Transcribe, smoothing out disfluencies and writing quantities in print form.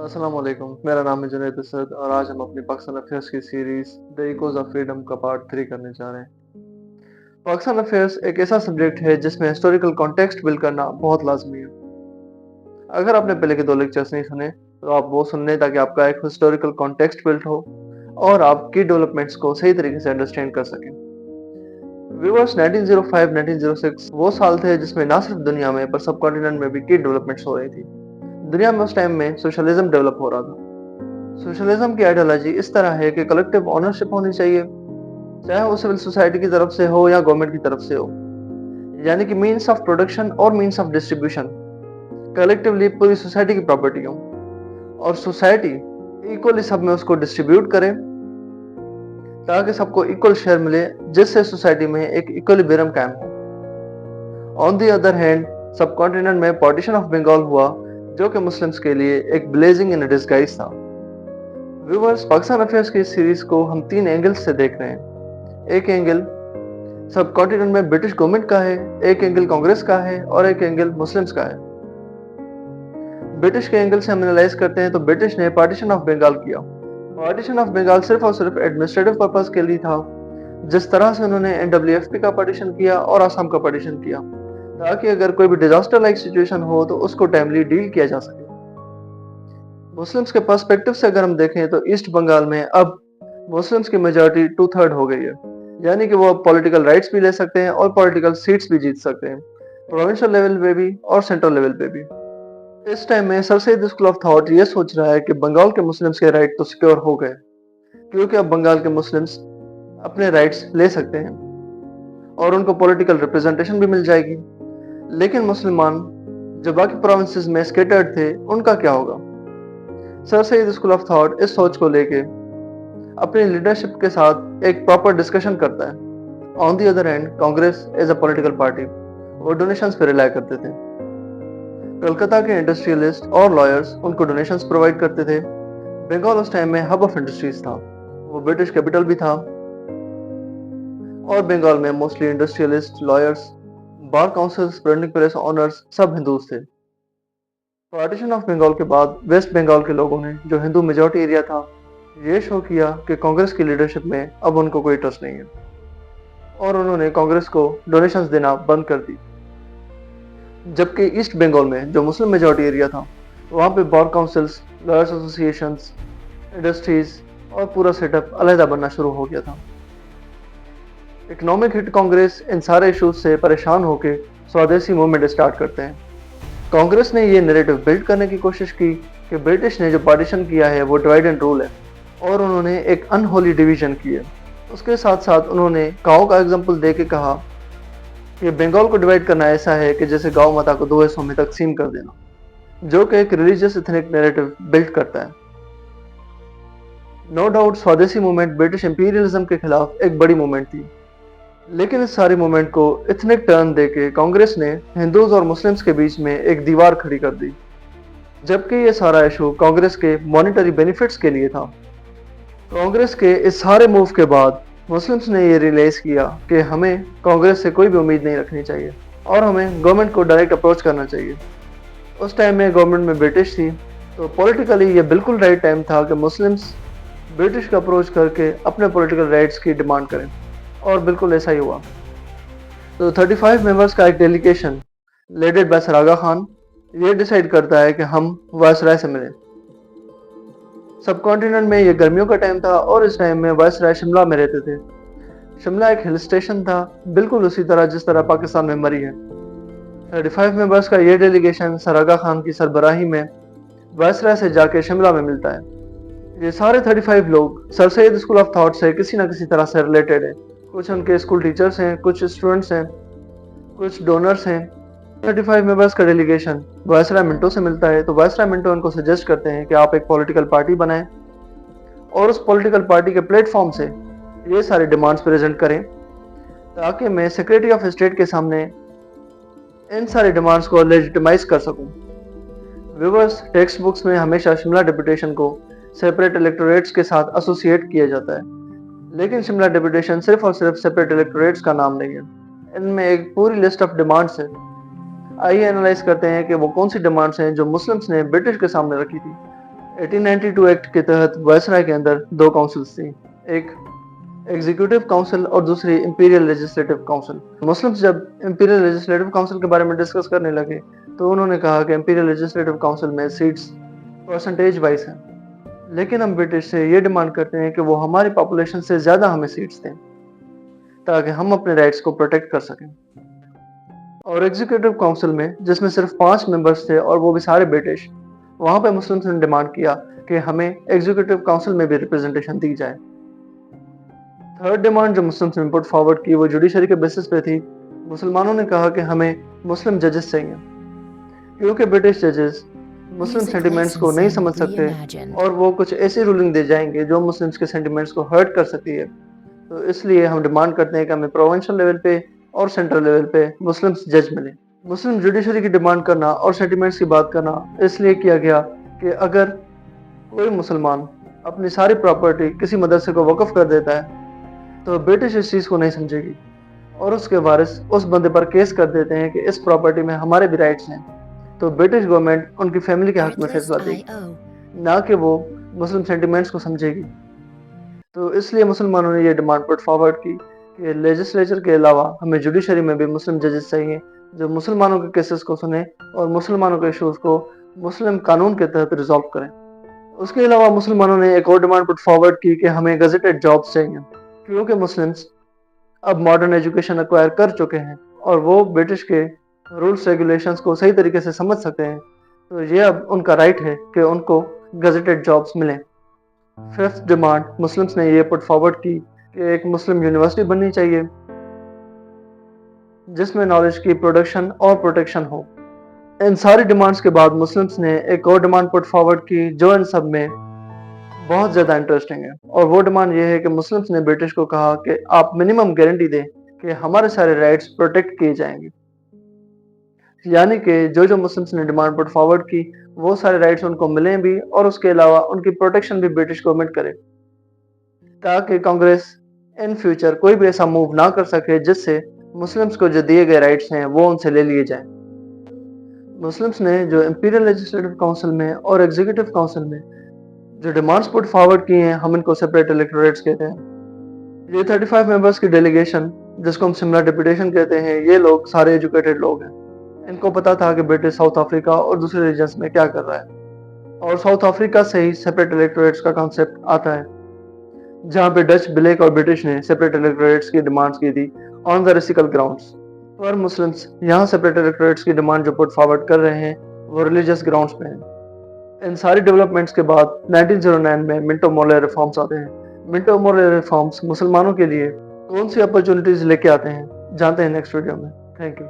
السلام علیکم، میرا نام ہے جنید اسد اور آج ہم اپنی پاکستان افیئرس کی series the equals of freedom کا پارٹ 3 کرنے جا رہے ہیں۔ پاکستان افیئرس ایک ایسا سبجیکٹ ہے جس میں ہسٹوریکل کانٹیکسٹ بلڈ کرنا بہت لازمی ہے۔ اگر آپ نے پہلے کے 2 لیکچرز نہیں سنے تو آپ وہ سن لیں تاکہ آپ کا ایک ہسٹوریکل کانٹیکسٹ بلڈ ہو اور آپ کی ڈیولپمنٹس کو صحیح طریقے سے انڈرسٹینڈ کر سکیں۔ ویورز 1905-1906 وہ سال تھے جس میں نہ صرف دنیا میں پر سب کانٹیننٹ میں بھی کی ڈیولپمنٹس ہو رہی تھی۔ دنیا میں اس ٹائم میں سوشلزم ڈیولپ ہو رہا تھا۔ سوشلزم کی آئیڈیالوجی اس طرح ہے کہ کلیکٹیو اونرشپ ہونی چاہیے، چاہے وہ سول سوسائٹی کی طرف سے ہو یا گورنمنٹ کی طرف سے ہو، یعنی کہ مینس آف پروڈکشن اور مینس آف ڈسٹریبیوشن کلیکٹیولی پوری سوسائٹی کی پراپرٹی ہو اور سوسائٹی ایکولی سب میں اس کو ڈسٹریبیوٹ کرے تاکہ سب کو ایکول شیئر ملے، جس سے سوسائٹی میں ایک ایکولیبرم قائم ہو۔ On the other hand subcontinent میں پارٹیشن آف بنگال ہوا جو کہ مسلمز کے لیے ایک بلیزنگ ان ڈسگائز تھا۔ ویورز، پاکستان افیئرس کی سیریز کو ہم 3 اینگلز سے دیکھ رہے ہیں۔ ایک اینگل سب کانٹیننٹ میں برٹش گورنمنٹ کا ہے، ایک اینگل کانگریس کا ہے اور ایک اینگل مسلمز کا ہے۔ برٹش کے اینگل سے ہم انالائز کرتے ہیں تو برٹش نے پارٹیشن آف بنگال کیا۔ پارٹیشن آف بنگال صرف اور صرف ایڈمنسٹریٹو پرپز کے لیے تھا، جس طرح سے انہوں نے NWFP کا پارٹیشن کیا اور آسام کا پارٹیشن کیا تاکہ اگر کوئی بھی ڈیزاسٹر لائک سچویشن ہو تو اس کو ٹائملی ڈیل کیا جا سکے۔ مسلمز کے پرسپیکٹو سے اگر ہم دیکھیں تو ایسٹ بنگال میں اب مسلمز کی میجورٹی 2/3 ہو گئی ہے، یعنی کہ وہ اب پولیٹیکل رائٹس بھی لے سکتے ہیں اور پولیٹیکل سیٹس بھی جیت سکتے ہیں، پروونشل لیول پہ بھی اور سینٹرل لیول پہ بھی۔ اس ٹائم میں سر سید اسکول آف تھاٹ یہ سوچ رہا ہے کہ بنگال کے مسلمز کے رائٹ تو سیکیور ہو گئے کیونکہ اب بنگال کے مسلمز اپنے رائٹس لے سکتے ہیں اور ان کو پولیٹیکل ریپرزنٹیشن بھی مل جائے گی، لیکن مسلمان جو باقی پروونسز میں سکیٹرڈ تھے ان کا کیا ہوگا؟ سر سید اسکول آف تھاٹ اس سوچ کو لے کے اپنی لیڈرشپ کے ساتھ ایک پراپر ڈسکشن کرتا ہے۔ On the other hand Congress as a political party وہ ڈونیشنز پہ ریلائی کرتے تھے۔ کلکتہ کے انڈسٹریلسٹ اور لائرز ان کو ڈونیشنز پرووائڈ کرتے تھے۔ بنگال اس ٹائم میں ہب آف انڈسٹریز تھا، وہ برٹش کیپٹل بھی تھا اور بنگال میں موسٹلی انڈسٹریلسٹ، لائرز، بار کاؤنسلز، پرنٹنگ پریس آنرز سب ہندوز تھے۔ پارٹیشن آف بنگال کے بعد ویسٹ بنگال کے لوگوں نے جو ہندو میجورٹی ایریا تھا یہ شو کیا کہ کانگریس کی لیڈرشپ میں اب ان کو کوئی ٹرسٹ نہیں ہے اور انہوں نے کانگریس کو ڈونیشنز دینا بند کر دی، جبکہ ایسٹ بنگال میں جو مسلم میجورٹی ایریا تھا وہاں پہ بار کاؤنسلز، لائرز ایسوسیشنز، انڈسٹریز اور پورا سیٹ اپ علیحدہ بننا شروع ہو گیا تھا۔ اکنامک ہٹ کانگریس ان سارے ایشوز سے پریشان ہو کے سودیسی موومنٹ اسٹارٹ کرتے ہیں۔ کانگریس نے یہ نیریٹو بلڈ کرنے کی کوشش کی کہ برٹش نے جو پارٹیشن کیا ہے وہ ڈیوائڈ اینڈ رول ہے اور انہوں نے ایک ان ہولی ڈویژن کی ہے۔ اس کے ساتھ ساتھ انہوں نے گاؤں کا ایگزامپل دے کے کہا کہ بنگال کو ڈیوائڈ کرنا ایسا ہے کہ جیسے گاؤں ماتا کو 2 حصوں میں تقسیم کر دینا، جو کہ ایک ریلیجیس ایتھنک نیریٹو بلڈ کرتا ہے۔ No doubt swadeshi movement British imperialism کے خلاف ایک بڑی موومنٹ تھی، لیکن اس ساری موومنٹ کو ایتھنک ٹرن دے کے کانگریس نے ہندوز اور مسلمز کے بیچ میں ایک دیوار کھڑی کر دی، جبکہ یہ سارا ایشو کانگریس کے مانیٹری بینیفٹس کے لیے تھا۔ کانگریس کے اس سارے موو کے بعد مسلمز نے یہ ریئلائز کیا کہ ہمیں کانگریس سے کوئی بھی امید نہیں رکھنی چاہیے اور ہمیں گورنمنٹ کو ڈائریکٹ اپروچ کرنا چاہیے۔ اس ٹائم میں گورنمنٹ میں برٹش تھی تو پولیٹیکلی یہ بالکل رائٹ ٹائم تھا کہ مسلمز برٹش کا اپروچ کر کے اپنے پولیٹیکل رائٹس کی ڈیمانڈ کریں، اور بالکل ایسا ہی ہوا۔ تو 35 ممبرز کا ایک ڈیلیگیشن لیڈڈ بائی سر آغا خان یہ ڈیسائیڈ کرتا ہے کہ ہم وائسرائے سے ملیں۔ سب کانٹیننٹ میں یہ گرمیوں کا ٹائم تھا اور اس ٹائم میں وائسرائے شملہ میں رہتے تھے۔ شملہ ایک ہل اسٹیشن تھا، بالکل اسی طرح جس طرح پاکستان میں مری ہے۔ 35 ممبرز کا یہ ڈیلیگیشن سر آغا خان کی سربراہی میں وائسرائے سے جا کے شملہ میں ملتا ہے۔ یہ سارے 35 لوگ سر سید اسکول آف تھاٹ سے کسی نہ کسی طرح سے ریلیٹڈ ہیں، کچھ ان کے اسکول ٹیچرز ہیں، کچھ اسٹوڈنٹس ہیں، کچھ ڈونرز ہیں۔ 35 ممبرز کا ڈیلیگیشن وائسرائے منٹو سے ملتا ہے تو وائسرائے منٹو ان کو سجیسٹ کرتے ہیں کہ آپ ایک پولیٹیکل پارٹی بنائیں اور اس پولیٹیکل پارٹی کے پلیٹ فارم سے یہ سارے ڈیمانڈز پریزنٹ کریں تاکہ میں سیکریٹری آف اسٹیٹ کے سامنے ان سارے ڈیمانڈز کو لیجیٹمائز کر سکوں۔ ویورز، ٹیکسٹ بکس میں ہمیشہ شملہ ڈیپوٹیشن کو سیپریٹ الیکٹوریٹس کے ساتھ ایسوسیٹ کیا جاتا ہے، لیکن شملہ ڈیپوٹیشن صرف اور صرف سیپریٹ الیکٹوریٹس کا نام نہیں ہے، ان میں ایک پوری لسٹ آف ڈیمانڈز ہے۔ آئیے انالائز کرتے ہیں کہ وہ کون سی ڈیمانڈز ہیں جو مسلمز نے برٹش کے سامنے رکھی تھی۔ 1892 ایکٹ کے تحت وائسرائے کے اندر دو کاؤنسلز تھیں، ایک ایگزیکٹو کاؤنسل اور دوسری امپیریل لیجسلیٹو کاؤنسل۔ مسلمز جب امپیریل لیجسلیٹو کاؤنسل کے بارے میں ڈسکس کرنے لگے تو انہوں نے کہا کہ امپیریل لیجسلیٹو کاؤنسل میں سیٹس پرسنٹیج وائز ہیں، لیکن ہم برٹش سے یہ ڈیمانڈ کرتے ہیں کہ وہ ہماری پاپولیشن سے زیادہ ہمیں سیٹس دیں تاکہ ہم اپنے رائٹس کو پروٹیکٹ کر سکیں۔ اور ایگزیکٹو کاؤنسل میں جس میں صرف 5 ممبرز تھے اور وہ بھی سارے برٹش، وہاں پہ مسلمز نے ڈیمانڈ کیا کہ ہمیں ایگزیکٹو کاؤنسل میں بھی ریپرزنٹیشن دی جائے۔ تھرڈ ڈیمانڈ جو مسلمز نے پٹ فارورڈ کی وہ جوڈیشری کے بیسس پہ تھی۔ مسلمانوں نے کہا کہ ہمیں مسلم ججز چاہیے، کیونکہ برٹش ججز مسلم سینٹیمنٹس کو نہیں سمجھ سکتے اور وہ کچھ ایسی رولنگ دے جائیں گے جو مسلمز کے سینٹیمنٹس کو ہرٹ کر سکتی ہے۔ تو اس لیے ہم ڈیمانڈ کرتے ہیں کہ ہمیں پروونشل لیول پہ اور سینٹرل لیول پہ مسلمز جج ملیں۔ مسلم جوڈیشری کی ڈیمانڈ کرنا اور سینٹیمنٹس کی بات کرنا اس لیے کیا گیا کہ اگر کوئی مسلمان اپنی ساری پراپرٹی کسی مدرسے کو وقف کر دیتا ہے تو برٹش اس چیز کو نہیں سمجھے گی اور اس کے وارث اس بندے پر کیس کر دیتے ہیں کہ اس پراپرٹی میں ہمارے بھی رائٹس ہیں، تو برٹش گورنمنٹ ان کی فیملی کے حق میں فیصلہ دے گی، نہ کہ وہ مسلم سینٹیمنٹس کو سمجھے گی۔ تو اس لیے مسلمانوں نے یہ ڈیمانڈ پٹ فارورڈ کی کہ لیجسلیچر کے علاوہ ہمیں جوڈیشری میں بھی مسلم ججز چاہیے جو مسلمانوں کے کیسز کو سنیں اور مسلمانوں کے ایشوز کو مسلم قانون کے تحت ریزالو کریں۔ اس کے علاوہ مسلمانوں نے ایک اور ڈیمانڈ پٹ فارورڈ کی کہ ہمیں گزٹڈ جابس چاہیے، کیونکہ مسلمز اب ماڈرن ایجوکیشن ایکوائر کر چکے ہیں اور وہ برٹش کے رولز ریگولیشنز کو صحیح طریقے سے سمجھ سکتے ہیں، تو یہ اب ان کا رائٹ ہے کہ ان کو گزٹڈ جابس ملیں۔ ففتھ ڈیمانڈ مسلمز نے یہ پٹ فارورڈ کی کہ ایک مسلم یونیورسٹی بننی چاہیے جس میں نالج کی پروڈکشن اور پروٹیکشن ہو۔ ان ساری ڈیمانڈز کے بعد مسلمز نے ایک اور ڈیمانڈ پٹ فارورڈ کی جو ان سب میں بہت زیادہ انٹرسٹنگ ہے، اور وہ ڈیمانڈ یہ ہے کہ مسلمز نے برٹش کو کہا کہ آپ منیمم گارنٹی دیں کہ ہمارے سارے رائٹس پروٹیکٹ کیے جائیں گے، یعنی کہ جو مسلمز نے ڈیمانڈ پٹ فارورڈ کی وہ سارے رائٹس ان کو ملیں بھی اور اس کے علاوہ ان کی پروٹیکشن بھی برٹش گورنمنٹ کرے، تاکہ کانگریس ان فیوچر کوئی بھی ایسا موو نہ کر سکے جس سے مسلمز کو جو دیے گئے رائٹس ہیں وہ ان سے لے لیے جائیں۔ مسلمز نے جو امپیریل لیجسلیٹو کاؤنسل میں اور ایگزیکٹو کاؤنسل میں جو ڈیمانڈز پٹ فارورڈ کی ہیں، ہم ان کو سیپریٹ الیکٹوریٹس کہتے ہیں۔ یہ 35 ممبرز کی ڈیلیگیشن جس کو ہم سملر ڈیپوٹیشن کہتے ہیں، یہ لوگ سارے ایجوکیٹڈ لوگ ہیں۔ ان کو پتا تھا کہ برٹش ساؤتھ افریقہ اور دوسرے ریجنز میں کیا کر رہا ہے، اور ساؤتھ افریقہ سے ہی سیپریٹ الیکٹوریٹس کا کانسیپٹ آتا ہے، جہاں پہ ڈچ، بلیک اور برٹش نے سیپریٹ الیکٹوریٹس کی ڈیمانڈز کی تھی آن دا ریسیکل گراؤنڈز، پر مسلمز یہاں سیپریٹ الیکٹوریٹس کی ڈیمانڈ جو پٹ فارورڈ کر رہے ہیں وہ ریلیجس گراؤنڈز پہ ہیں۔ ان ساری ڈیولپمنٹس کے بعد 1909 میں منٹو مورلے ریفارمز آتے ہیں۔ منٹو مورلے ریفارمز مسلمانوں کے لیے کون سی اپرچونٹیز لے کے آتے ہیں جانتے ہیں نیکسٹ ویڈیو میں۔ Thank you.